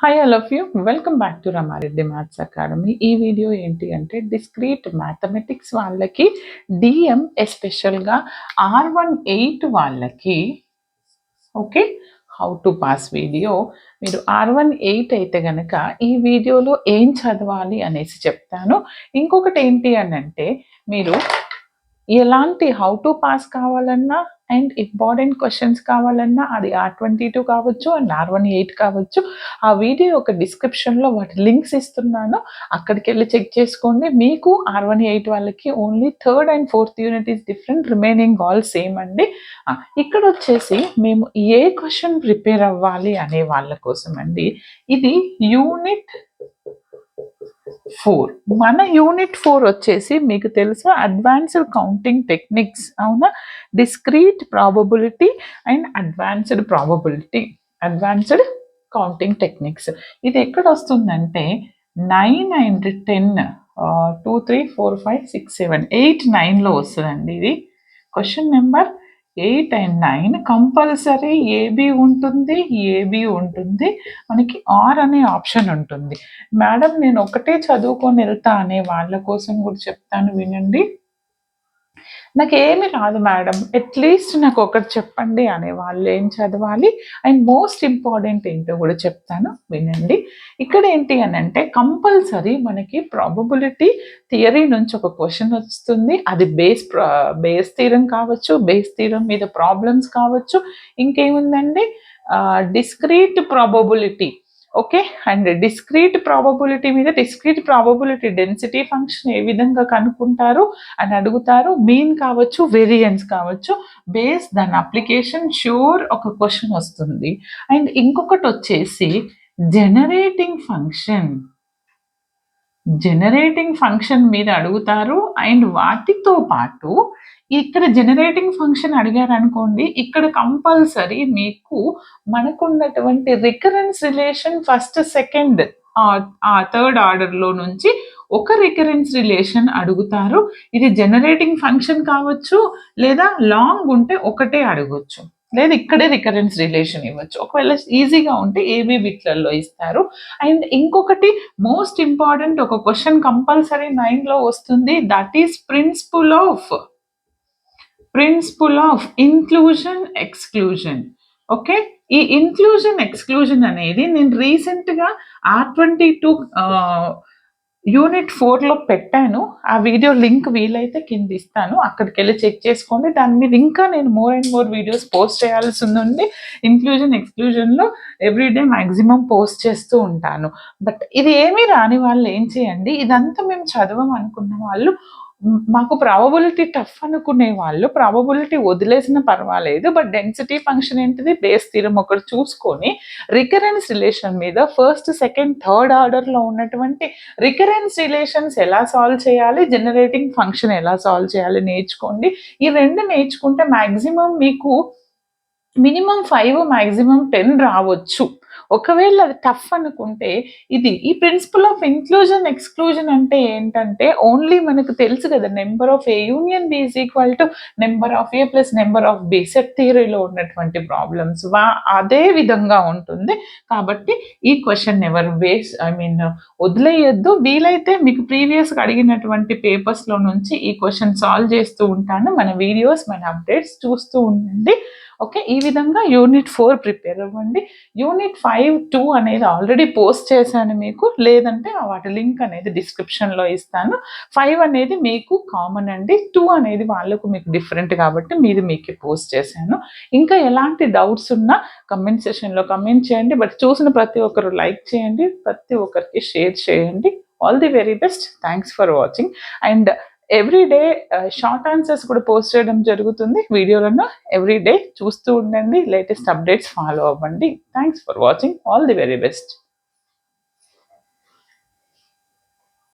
Hi all of you, welcome back to Rama Reddy maths academy. ఈ video ఏంటి అంటే discrete mathematics వాళ్ళకి డిఎం ఎస్పెషల్గా R18 వాళ్ళకి okay how to pass video. మీరు R18 అయితే కనుక ఈ వీడియోలో ఏం చదవాలి అనేసి చెప్తాను. ఇంకొకటి ఏంటి అని అంటే మీరు ఎలాంటి హౌ టు పాస్ కావాలన్నా అండ్ ఇంపార్టెంట్ క్వశ్చన్స్ కావాలన్నా అది R22 కావచ్చు అండ్ R18 కావచ్చు. ఆ వీడియో యొక్క డిస్క్రిప్షన్లో వాటి లింక్స్ ఇస్తున్నాను, అక్కడికి వెళ్ళి చెక్ చేసుకోండి. మీకు R18 వాళ్ళకి only third and fourth unit is different, remaining all same అండి. ఇక్కడ వచ్చేసి మేము ఏ క్వశ్చన్ ప్రిపేర్ అవ్వాలి అనే వాళ్ళ కోసం అండి. ఇది యూనిట్ 4. మన యూనిట్ 4 వచ్చేసి మీకు తెలుసా అడ్వాన్స్డ్ కౌంటింగ్ టెక్నిక్స్, అవునా? Discrete probability and advanced counting techniques. ఇది ఎక్కడ వస్తుందంటే 9 అండ్ 10 2 3 4 5 6 7 8 9లో వస్తుందండి. ఇది question number 8 and 9 compulsory A B ఉంటుంది, మనకి ఆర్ అనే ఆప్షన్ ఉంటుంది. మేడం నేను ఒకటే చదువుకొని వెళ్తా అనే వాళ్ళ కోసం కూడా చెప్తాను, వినండి. నాకు ఏమి రాదు మేడం, అట్లీస్ట్ నాకు ఒకటి చెప్పండి అనే వాళ్ళు ఏం చదవాలి అండ్ మోస్ట్ ఇంపార్టెంట్ ఏంటో కూడా చెప్తాను, వినండి. ఇక్కడ ఏంటి అని అంటే కంపల్సరీ మనకి ప్రాబబిలిటీ థియరీ నుంచి ఒక క్వశ్చన్ వస్తుంది. అది బేస్ థీరం కావచ్చు, బేస్ థీరం మీద ప్రాబ్లమ్స్ కావచ్చు. ఇంకేముందండి, discrete probability. Okay, and discrete probability మీద డిస్క్రీట్ ప్రాబబిలిటీ డెన్సిటీ ఫంక్షన్ ఏ విధంగా కనుక్కుంటారు అని అడుగుతారు. మీన్ కావచ్చు, వేరియన్స్ కావచ్చు, బేస్ దాని అప్లికేషన్ ష్యూర్ ఒక క్వశ్చన్ వస్తుంది. అండ్ ఇంకొకటి వచ్చేసి జనరేటింగ్ ఫంక్షన్ మీద అడుగుతారు. అండ్ వాటితో పాటు ఇక్కడ జనరేటింగ్ ఫంక్షన్ అడిగారు అనుకోండి, ఇక్కడ కంపల్సరీ మీకు మనకున్నటువంటి recurrence relation first second third ఆర్డర్లో నుంచి ఒక రికరెన్స్ రిలేషన్ అడుగుతారు. ఇది జనరేటింగ్ ఫంక్షన్ కావచ్చు, లేదా లాంగ్ ఉంటే ఒకటే అడగొచ్చు, లేదా ఇక్కడే రికరెన్స్ రిలేషన్ ఇవ్వచ్చు. ఒకవేళ ఈజీగా ఉంటే ఏబీ బిట్లలో ఇస్తారు. అండ్ ఇంకొకటి మోస్ట్ ఇంపార్టెంట్ ఒక క్వశ్చన్ కంపల్సరీ 9లో వస్తుంది, that is principle of inclusion exclusion. Okay, ఈ ఇంక్లూజన్ ఎక్స్క్లూజన్ అనేది నేను రీసెంట్గా R22 యూనిట్ 4లో పెట్టాను. ఆ వీడియో లింక్ వీలైతే కింద ఇస్తాను, అక్కడికి వెళ్ళి చెక్ చేసుకోండి. దాని మీద ఇంకా నేను more and more videos post చేయాల్సి ఉంది. ఇంక్లూజన్ ఎక్స్క్లూజన్లో ఎవ్రీడే మ్యాక్సిమం పోస్ట్ చేస్తూ ఉంటాను. బట్ ఇది ఏమీ రాని వాళ్ళు ఏం చేయండి, ఇదంతా మేము చదవం అనుకున్న వాళ్ళు, మాకు ప్రాబబిలిటీ టఫ్ అనుకునే వాళ్ళు ప్రాబబిలిటీ వదిలేసినా పర్వాలేదు, బట్ డెన్సిటీ ఫంక్షన్ ఏంటిది, బేస్ థీరం ఒకటి చూసుకొని రికరెన్స్ రిలేషన్ మీద ఫస్ట్ సెకండ్ థర్డ్ ఆర్డర్లో ఉన్నటువంటి రికరెన్స్ రిలేషన్స్ ఎలా సాల్వ్ చేయాలి, జనరేటింగ్ ఫంక్షన్ ఎలా సాల్వ్ చేయాలి నేర్చుకోండి. ఈ రెండు నేర్చుకుంటే మ్యాక్సిమం మీకు మినిమం 5 మ్యాక్సిమం 10 రావచ్చు. ఒకవేళ అది టఫ్ అనుకుంటే ఇది ఈ ప్రిన్సిపల్ ఆఫ్ ఇంక్లూజన్ ఎక్స్క్లూజన్ అంటే ఏంటంటే ఓన్లీ మనకు తెలుసు కదా, number of A union B is equal to number of A plus number of B, set థియరీలో ఉన్నటువంటి ప్రాబ్లమ్స్ అదే విధంగా ఉంటుంది. కాబట్టి ఈ క్వశ్చన్ ఎవరు వదిలేయద్దు. వీలైతే మీకు ప్రీవియస్గా అడిగినటువంటి పేపర్స్లో నుంచి ఈ క్వశ్చన్ సాల్వ్ చేస్తూ ఉంటాను. మన వీడియోస్, మన అప్డేట్స్ చూస్తూ ఉండండి. ఓకే, ఈ విధంగా యూనిట్ 4 ప్రిపేర్ అవ్వండి. యూనిట్ 5 2 అనేది ఆల్రెడీ పోస్ట్ చేశాను మీకు, లేదంటే వాటి లింక్ అనేది డిస్క్రిప్షన్లో ఇస్తాను. 5 అనేది మీకు కామన్ అండి, 2 అనేది వాళ్ళకు మీకు డిఫరెంట్ కాబట్టి మీకే పోస్ట్ చేశాను. ఇంకా ఎలాంటి డౌట్స్ ఉన్నా కమెంట్ సెషన్లో కమెంట్ చేయండి. బట్ చూసిన ప్రతి ఒక్కరు లైక్ చేయండి, ప్రతి ఒక్కరికి షేర్ చేయండి. All the very best, thanks for watching. And everyday short answers కూడా పోస్ట్ చేయడం జరుగుతుంది వీడియోలను. ఎవ్రీడే చూస్తూ ఉండండి, లేటెస్ట్ అప్డేట్స్ ఫాలో అవ్వండి. Thanks for watching, all the very best.